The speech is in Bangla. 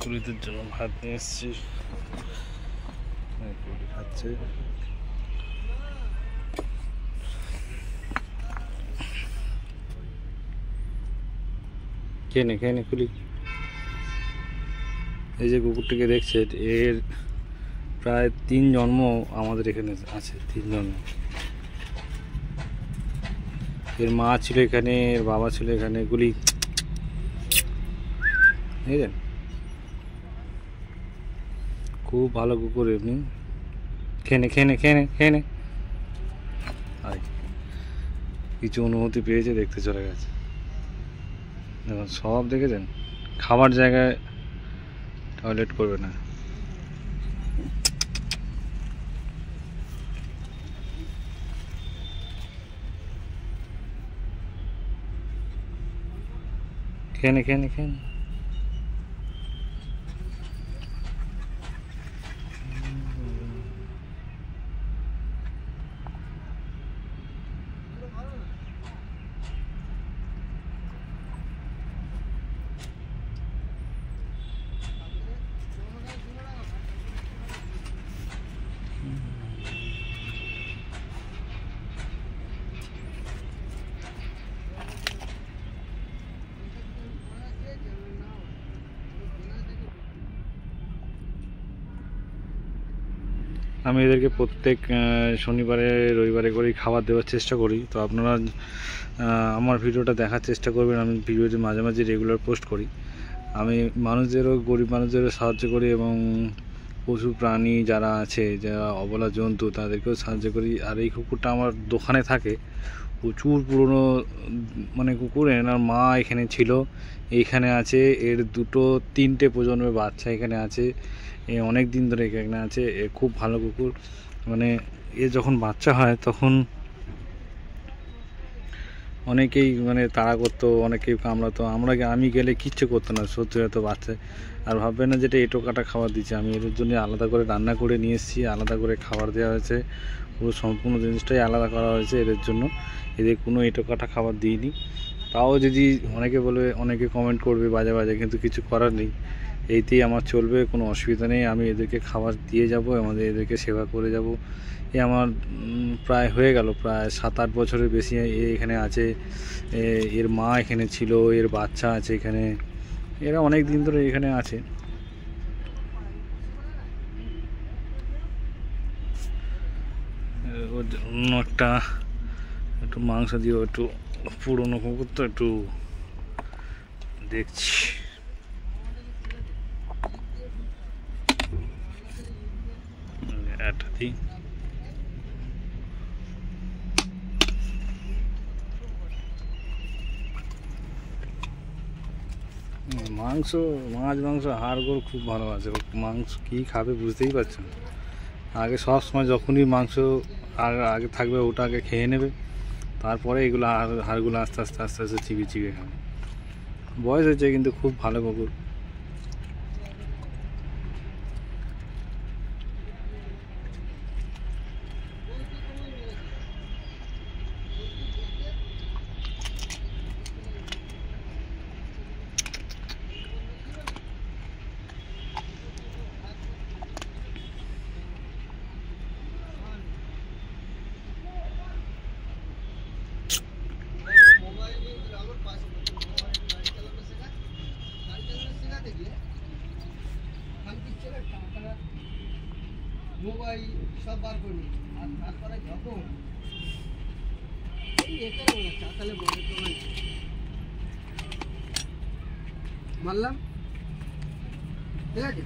কুলিদের জন্য ভাত নিয়ে এসেছি, কুলি খাচ্ছে। খেয়ে নে কুলি। এই যে কুকুরটিকে দেখছেন, এর প্রায় 3 জন্ম আমাদের এখানে আছে। 3 জন্ম। এর মা ছিল এখানে, এর বাবা ছিল এখানে। গুলি বুঝলেন, খুব ভালো কুকুর। এমনি খেয়ে নে। কিছু অনুমতি পেয়েছে, দেখতে চলে গেছে। দেখুন, সব দেখেছেন, খাবার জায়গায় টয়লেট করবে না। খেয়ে নে। আমি এদেরকে প্রত্যেক শনিবারে রবিবারে করেই খাবার দেওয়ার চেষ্টা করি। তো আপনারা আমার ভিডিওটা দেখার চেষ্টা করবেন। আমি ভিডিওতে মাঝে মাঝে রেগুলার পোস্ট করি। আমি মানুষদেরও, গরিব মানুষদেরও সাহায্য করি, এবং পশু প্রাণী যারা আছে, যারা অবলা জন্তু, তাদেরকেও সাহায্য করি। আর এই কুকুরটা আমার দোকানে থাকে, প্রচুর পুরনো মানে কুকুর। এনার মা এখানে ছিল, এইখানে আছে। এর 2-3টে প্রজন্মের বাচ্চা এখানে আছে। এ অনেক দিন ধরে এখানে আছে। এ খুব ভালো কুকুর। মানে এ যখন বাচ্চা হয় তখন অনেকেই মানে তাড়া করতো, অনেকেই কামড়াতো। আমি গেলে কিচ্ছু করতো না, সত্যি হয়তো বাচ্চা। আর ভাববে না যেটা এঁটো কাটা খাবার দিচ্ছে। আমি এদের জন্য আলাদা করে রান্না করে নিয়ে এসেছি, আলাদা করে খাবার দেওয়া হয়েছে। পুরো সম্পূর্ণ জিনিসটাই আলাদা করা হয়েছে এদের জন্য। এদের কোনো এঁটো কাটা খাবার দিইনি। তাও যদি অনেকে বলবে, অনেকে কমেন্ট করবে বাজে, কিন্তু কিছু করার নেই। এইতেই আমার চলবে, কোনো অসুবিধা নেই। আমি এদেরকে খাবার দিয়ে যাব, এদেরকে সেবা করে যাব। এ আমার প্রায় হয়ে গেল, প্রায় 7-8 বছরের বেশি এখানে আছে। এর মা এখানে ছিল, এর বাচ্চা আছে এখানে। এরা অনেক দিন ধরে এখানে আছে। অন্য একটু মাংস দিয়েও, একটু পুরনো কুকুর তো, একটু দেখছি। একটা দিই। মাছ মাংস হাড়গোড় খুব ভালো আছে। মাংস কী খাবে বুঝতেই পারছে না। আগে সব সময় যখনই মাংস আগে থাকবে, ওটা আগে খেয়ে নেবে, তারপরে এগুলো হাড়গুলো আস্তে আস্তে চিবিয়ে খাবে। বয়স হয়েছে, কিন্তু খুব ভালো কুকুর। মোবাইল সব বার করি, আর তারপরে যখন চাতালে মারলাম, ঠিক আছে।